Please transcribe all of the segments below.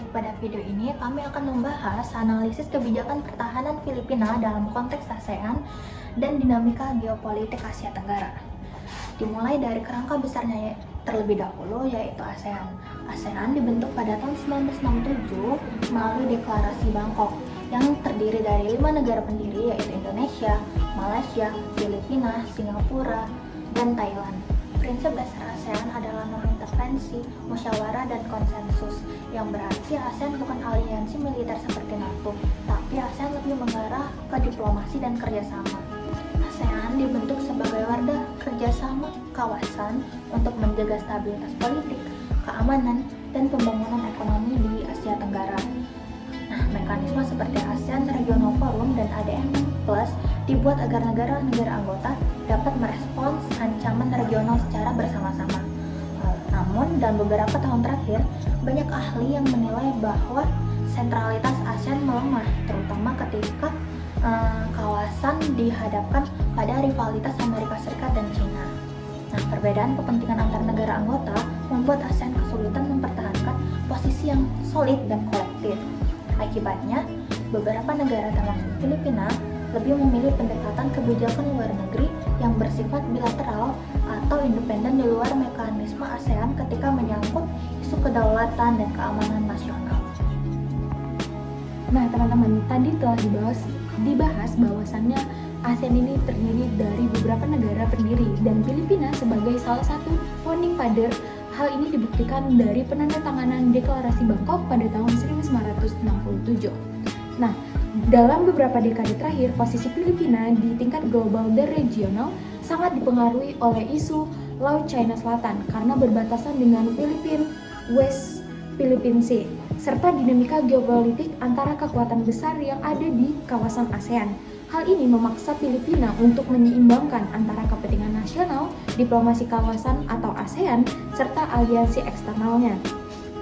Baik, pada video ini kami akan membahas analisis kebijakan pertahanan Filipina dalam konteks ASEAN dan dinamika geopolitik Asia Tenggara. Dimulai dari kerangka besarnya terlebih dahulu, yaitu ASEAN. ASEAN dibentuk pada tahun 1967 melalui Deklarasi Bangkok yang terdiri dari 5 negara pendiri, yaitu Indonesia, Malaysia, Filipina, Singapura, dan Thailand. Prinsip dasar ASEAN adalah non-intervensi, musyawarah, dan konsensus, yang berarti ASEAN bukan aliansi militer seperti NATO, tapi ASEAN lebih mengarah ke diplomasi dan kerjasama. ASEAN dibentuk sebagai wadah kerjasama kawasan untuk menjaga stabilitas politik, keamanan, dan pembangunan ekonomi di Asia Tenggara. Nah, mekanisme seperti ASEAN Regional Forum dan ADM Plus dibuat agar negara-negara anggota dapat merespons ancaman regional secara bersama-sama. Namun, dalam beberapa tahun terakhir, banyak ahli yang menilai bahwa sentralitas ASEAN melemah, terutama ketika kawasan dihadapkan pada rivalitas Amerika Serikat dan China. Nah, perbedaan kepentingan antar negara anggota membuat ASEAN kesulitan mempertahankan posisi yang solid dan kolektif. Akibatnya, beberapa negara termasuk Filipina lebih memilih pendekatan kebijakan luar negeri yang bersifat bilateral atau independen di luar mekanisme ASEAN ketika menyangkut isu kedaulatan dan keamanan nasional. Nah, teman-teman, tadi telah dibahas bahwasannya ASEAN ini terdiri dari beberapa negara pendiri dan Filipina sebagai salah satu founding father. Hal ini dibuktikan dari penandatanganan Deklarasi Bangkok pada tahun 1967. Nah, dalam beberapa dekade terakhir, posisi Filipina di tingkat global dan regional sangat dipengaruhi oleh isu Laut China Selatan karena berbatasan dengan Filipina, West Philippine Sea, serta dinamika geopolitik antara kekuatan besar yang ada di kawasan ASEAN. Hal ini memaksa Filipina untuk menyeimbangkan antara kepentingan nasional, diplomasi kawasan atau ASEAN, serta aliansi eksternalnya.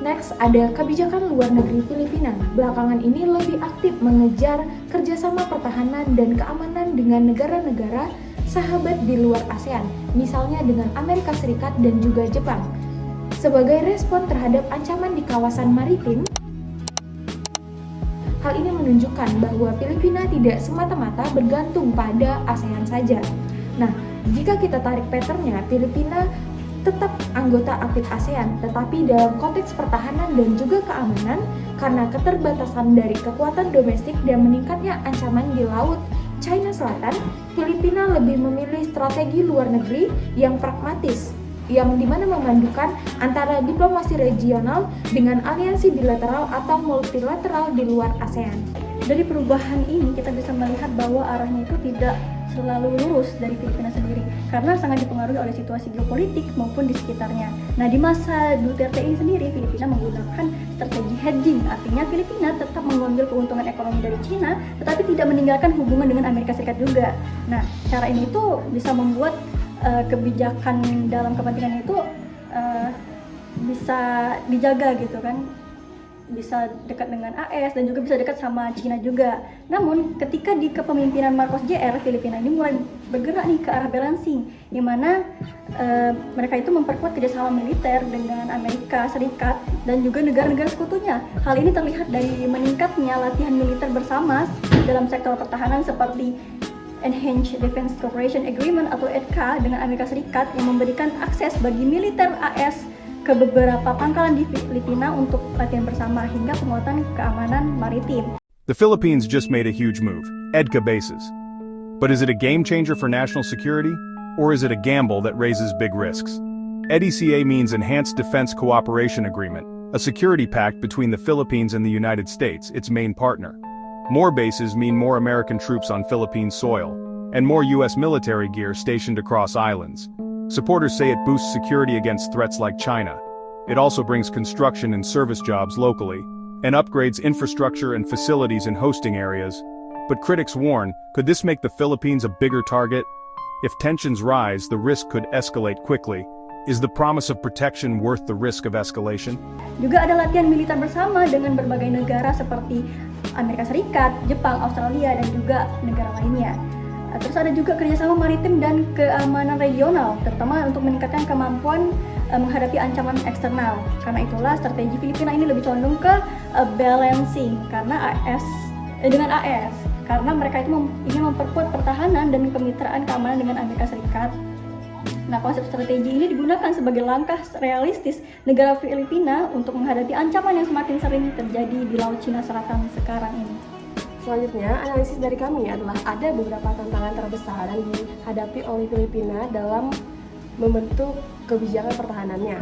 Next, ada kebijakan luar negeri Filipina. Belakangan ini lebih aktif mengejar kerjasama pertahanan dan keamanan dengan negara-negara sahabat di luar ASEAN, misalnya dengan Amerika Serikat dan juga Jepang. Sebagai respon terhadap ancaman di kawasan maritim, hal ini menunjukkan bahwa Filipina tidak semata-mata bergantung pada ASEAN saja. Nah, jika kita tarik patternnya, Filipina tetap anggota aktif ASEAN, tetapi dalam konteks pertahanan dan juga keamanan, karena keterbatasan dari kekuatan domestik dan meningkatnya ancaman di Laut China Selatan, Filipina lebih memilih strategi luar negeri yang pragmatis, yang dimana memandukan antara diplomasi regional dengan aliansi bilateral atau multilateral di luar ASEAN. Dari perubahan ini kita bisa melihat bahwa arahnya itu tidak selalu lurus dari Filipina sendiri karena sangat dipengaruhi oleh situasi geopolitik maupun di sekitarnya. Nah, di masa Duterte ini sendiri Filipina menggunakan strategi hedging, artinya Filipina tetap mengambil keuntungan ekonomi dari China tetapi tidak meninggalkan hubungan dengan Amerika Serikat juga. Nah, cara ini tuh bisa membuat kebijakan dalam kepentingan itu bisa dijaga gitu kan, bisa dekat dengan AS dan juga bisa dekat sama China juga. Namun ketika di kepemimpinan Marcos Jr, Filipina ini mulai bergerak nih ke arah balancing, di mana mereka itu memperkuat kerjasama militer dengan Amerika Serikat dan juga negara-negara sekutunya. Hal ini terlihat dari meningkatnya latihan militer bersama dalam sektor pertahanan seperti Enhanced Defense Cooperation Agreement atau EDCA dengan Amerika Serikat yang memberikan akses bagi militer AS ke beberapa pangkalan di Filipina untuk latihan bersama hingga penguatan keamanan maritim. The Philippines just made a huge move, EDCA bases. But is it a game changer for national security, or is it a gamble that raises big risks? EDCA means Enhanced Defense Cooperation Agreement, a security pact between the Philippines and the United States, its main partner. More bases mean more American troops on Philippine soil, and more U.S. military gear stationed across islands. Supporters say it boosts security against threats like China. It also brings construction and service jobs locally, and upgrades infrastructure and facilities in hosting areas. But critics warn, could this make the Philippines a bigger target? If tensions rise, the risk could escalate quickly. Is the promise of protection worth the risk of escalation? Juga ada latihan militer bersama dengan berbagai negara seperti Amerika Serikat, Jepang, Australia, dan juga negara lainnya. Terus ada juga kerjasama maritim dan keamanan regional, terutama untuk meningkatkan kemampuan menghadapi ancaman eksternal. Karena itulah strategi Filipina ini lebih condong ke balancing dengan AS. Karena mereka itu ingin memperkuat pertahanan dan kemitraan keamanan dengan Amerika Serikat. Nah, konsep strategi ini digunakan sebagai langkah realistis negara Filipina untuk menghadapi ancaman yang semakin sering terjadi di Laut Cina Selatan sekarang ini. Selanjutnya, analisis dari kami adalah ada beberapa tantangan terbesar yang dihadapi oleh Filipina dalam membentuk kebijakan pertahanannya.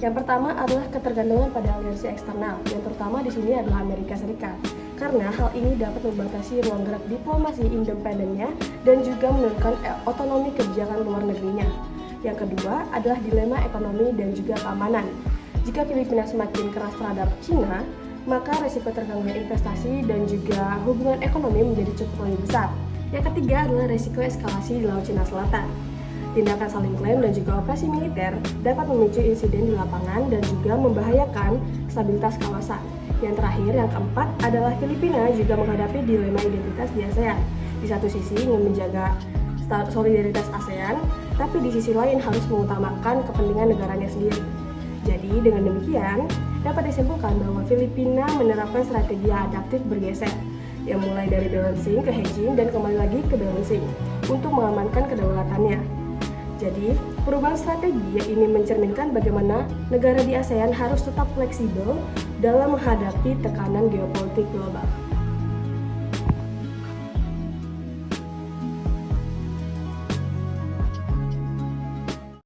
Yang pertama adalah ketergantungan pada aliansi eksternal, yang terutama di sini adalah Amerika Serikat. Karena hal ini dapat membatasi ruang gerak diplomasi independennya dan juga menurunkan otonomi kebijakan luar negerinya. Yang kedua adalah dilema ekonomi dan juga keamanan. Jika Filipina semakin keras terhadap Cina, maka resiko terganggunya investasi dan juga hubungan ekonomi menjadi cukup lebih besar. Yang ketiga adalah resiko eskalasi di Laut Cina Selatan. Tindakan saling klaim dan juga operasi militer dapat memicu insiden di lapangan dan juga membahayakan stabilitas kawasan. Yang terakhir, yang keempat adalah Filipina juga menghadapi dilema identitas di ASEAN. Di satu sisi ingin menjaga solidaritas ASEAN, tapi di sisi lain harus mengutamakan kepentingan negaranya sendiri. Jadi dengan demikian, dapat disimpulkan bahwa Filipina menerapkan strategi yang adaptif bergeser, yang mulai dari balancing ke hedging dan kembali lagi ke balancing untuk mengamankan kedaulatannya. Jadi, perubahan strategi yang ini mencerminkan bagaimana negara di ASEAN harus tetap fleksibel dalam menghadapi tekanan geopolitik global.